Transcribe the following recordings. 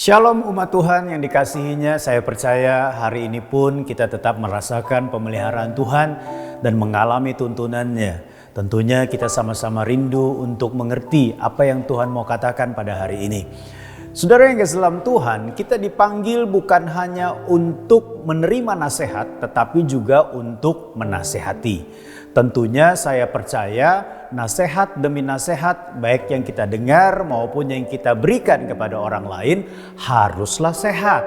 Shalom umat Tuhan yang dikasihinya, saya percaya hari ini pun kita tetap merasakan pemeliharaan Tuhan dan mengalami tuntunannya. Tentunya kita sama-sama rindu untuk mengerti apa yang Tuhan mau katakan pada hari ini. Saudara yang kasih dalam Tuhan, kita dipanggil bukan hanya untuk menerima nasihat, tetapi juga untuk menasehati. Tentunya saya percaya nasihat demi nasihat baik yang kita dengar maupun yang kita berikan kepada orang lain haruslah sehat.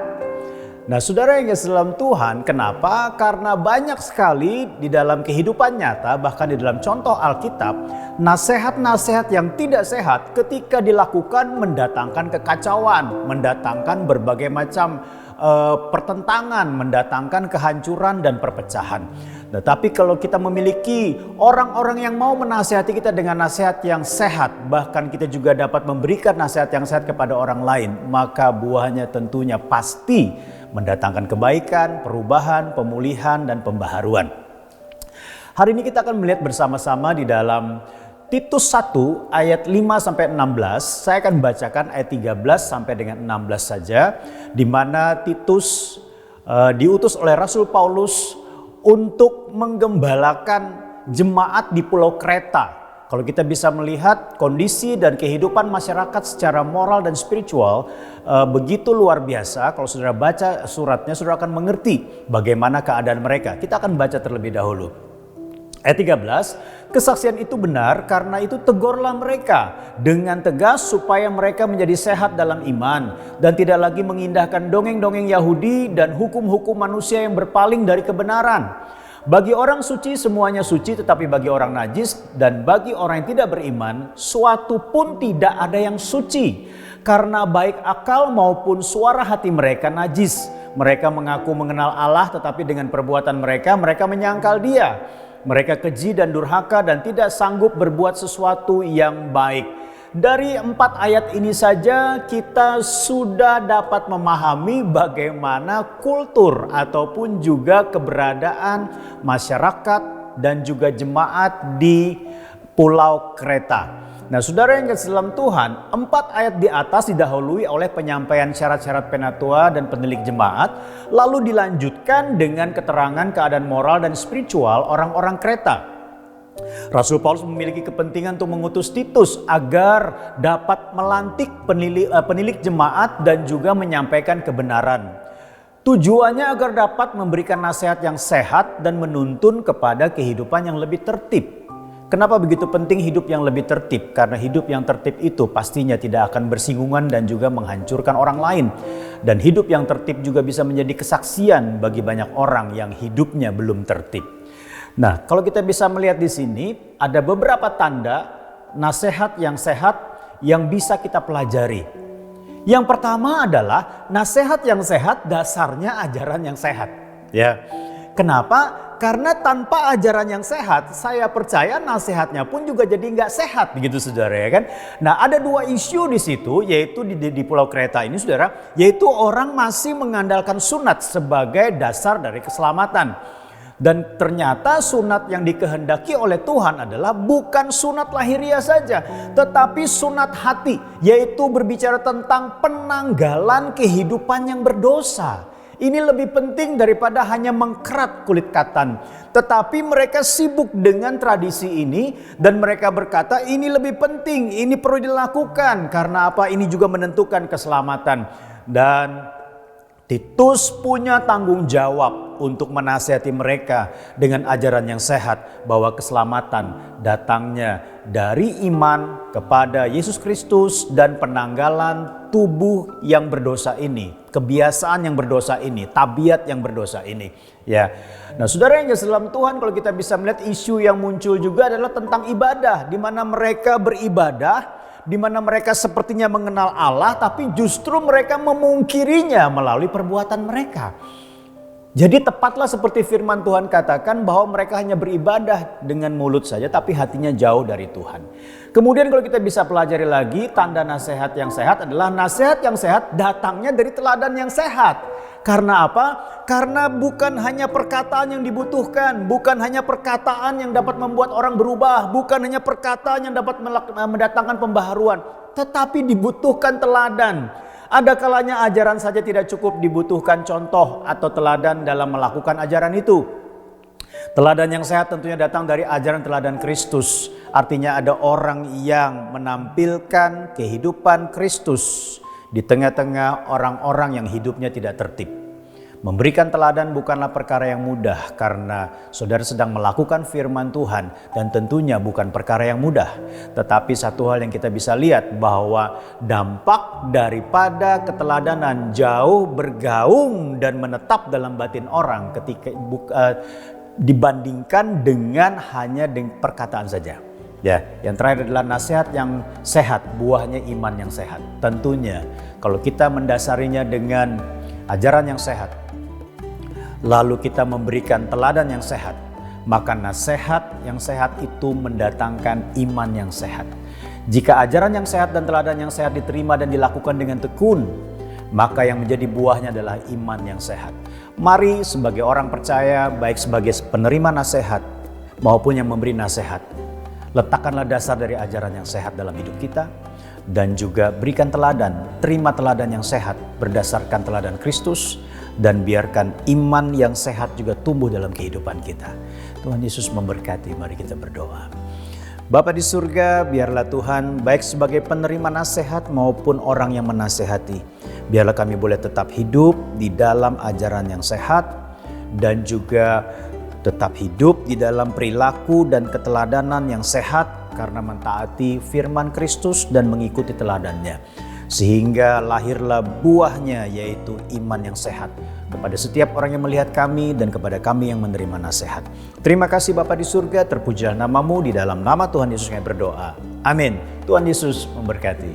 Nah saudara yang kasih dalam Tuhan, kenapa? Karena banyak sekali di dalam kehidupan nyata, bahkan di dalam contoh Alkitab, nasihat-nasihat yang tidak sehat ketika dilakukan mendatangkan kekacauan, mendatangkan berbagai macam pertentangan, mendatangkan kehancuran dan perpecahan. Tetapi kalau kita memiliki orang-orang yang mau menasihati kita dengan nasihat yang sehat, bahkan kita juga dapat memberikan nasihat yang sehat kepada orang lain, maka buahnya tentunya pasti mendatangkan kebaikan, perubahan, pemulihan, dan pembaharuan. Hari ini kita akan melihat bersama-sama di dalam Titus 1 ayat 5-16, saya akan bacakan ayat 13 sampai dengan 16 saja, di mana Titus diutus oleh Rasul Paulus untuk menggembalakan jemaat di Pulau Kreta. Kalau kita bisa melihat kondisi dan kehidupan masyarakat secara moral dan spiritual begitu luar biasa. Kalau saudara baca suratnya, saudara akan mengerti bagaimana keadaan mereka. Kita akan baca terlebih dahulu. Ayat 13, kesaksian itu benar karena itu tegurlah mereka dengan tegas supaya mereka menjadi sehat dalam iman dan tidak lagi mengindahkan dongeng-dongeng Yahudi dan hukum-hukum manusia yang berpaling dari kebenaran. Bagi orang suci semuanya suci, tetapi bagi orang najis dan bagi orang yang tidak beriman suatu pun tidak ada yang suci. Karena baik akal maupun suara hati mereka najis. Mereka mengaku mengenal Allah tetapi dengan perbuatan mereka menyangkal Dia. Mereka keji dan durhaka dan tidak sanggup berbuat sesuatu yang baik. Dari 4 ayat ini saja kita sudah dapat memahami bagaimana kultur ataupun juga keberadaan masyarakat dan juga jemaat di Pulau Kreta. Nah saudara yang kasih dalam Tuhan, 4 ayat di atas didahului oleh penyampaian syarat-syarat penatua dan penilik jemaat, lalu dilanjutkan dengan keterangan keadaan moral dan spiritual orang-orang Kreta. Rasul Paulus memiliki kepentingan untuk mengutus Titus agar dapat melantik penilik jemaat dan juga menyampaikan kebenaran. Tujuannya agar dapat memberikan nasihat yang sehat dan menuntun kepada kehidupan yang lebih tertib. Kenapa begitu penting hidup yang lebih tertib? Karena hidup yang tertib itu pastinya tidak akan bersinggungan dan juga menghancurkan orang lain. Dan hidup yang tertib juga bisa menjadi kesaksian bagi banyak orang yang hidupnya belum tertib. Nah, kalau kita bisa melihat di sini ada beberapa tanda nasihat yang sehat yang bisa kita pelajari. Yang pertama adalah nasihat yang sehat dasarnya ajaran yang sehat. Ya. Kenapa? Karena tanpa ajaran yang sehat, saya percaya nasihatnya pun juga jadi nggak sehat, begitu saudara ya kan. Nah ada 2 isu di situ, yaitu di Pulau Kreta ini saudara, yaitu orang masih mengandalkan sunat sebagai dasar dari keselamatan. Dan ternyata sunat yang dikehendaki oleh Tuhan adalah bukan sunat lahiriah saja, tetapi sunat hati, yaitu berbicara tentang penanggalan kehidupan yang berdosa. Ini lebih penting daripada hanya mengkerat kulit katan. Tetapi mereka sibuk dengan tradisi ini dan mereka berkata ini lebih penting, ini perlu dilakukan. Karena apa? Ini juga menentukan keselamatan. Dan Titus punya tanggung jawab untuk menasihati mereka dengan ajaran yang sehat bahwa keselamatan datangnya dari iman kepada Yesus Kristus dan penanggalan tubuh yang berdosa ini, kebiasaan yang berdosa ini, tabiat yang berdosa ini. Ya, nah saudara yang kasih dalam Tuhan, kalau kita bisa melihat isu yang muncul juga adalah tentang ibadah, di mana mereka beribadah, di mana mereka sepertinya mengenal Allah, tapi justru mereka memungkirinya melalui perbuatan mereka. Jadi tepatlah seperti firman Tuhan katakan bahwa mereka hanya beribadah dengan mulut saja, tapi hatinya jauh dari Tuhan. Kemudian kalau kita bisa pelajari lagi, tanda nasihat yang sehat adalah nasihat yang sehat datangnya dari teladan yang sehat. Karena apa? Karena bukan hanya perkataan yang dibutuhkan, bukan hanya perkataan yang dapat membuat orang berubah, bukan hanya perkataan yang dapat mendatangkan pembaharuan, tetapi dibutuhkan teladan. Ada kalanya ajaran saja tidak cukup, dibutuhkan contoh atau teladan dalam melakukan ajaran itu. Teladan yang sehat tentunya datang dari ajaran teladan Kristus. Artinya ada orang yang menampilkan kehidupan Kristus di tengah-tengah orang-orang yang hidupnya tidak tertib. Memberikan teladan bukanlah perkara yang mudah karena saudara sedang melakukan firman Tuhan dan tentunya bukan perkara yang mudah. Tetapi satu hal yang kita bisa lihat bahwa dampak daripada keteladanan jauh bergaung dan menetap dalam batin orang ketika dibandingkan dengan hanya dengan perkataan saja. Ya, yang terakhir adalah nasihat yang sehat, buahnya iman yang sehat. Tentunya kalau kita mendasarinya dengan ajaran yang sehat, lalu kita memberikan teladan yang sehat, maka nasihat yang sehat itu mendatangkan iman yang sehat. Jika ajaran yang sehat dan teladan yang sehat diterima dan dilakukan dengan tekun, maka yang menjadi buahnya adalah iman yang sehat. Mari sebagai orang percaya, baik sebagai penerima nasihat maupun yang memberi nasihat, letakkanlah dasar dari ajaran yang sehat dalam hidup kita dan juga berikan teladan, terima teladan yang sehat berdasarkan teladan Kristus dan biarkan iman yang sehat juga tumbuh dalam kehidupan kita. Tuhan Yesus memberkati, mari kita berdoa. Bapa di surga, biarlah Tuhan baik sebagai penerima nasihat maupun orang yang menasehati, biarlah kami boleh tetap hidup di dalam ajaran yang sehat dan juga tetap hidup di dalam perilaku dan keteladanan yang sehat karena mentaati firman Kristus dan mengikuti teladannya. Sehingga lahirlah buahnya yaitu iman yang sehat kepada setiap orang yang melihat kami dan kepada kami yang menerima nasihat. Terima kasih Bapa di surga, terpujilah namamu, di dalam nama Tuhan Yesus kami berdoa. Amin. Tuhan Yesus memberkati.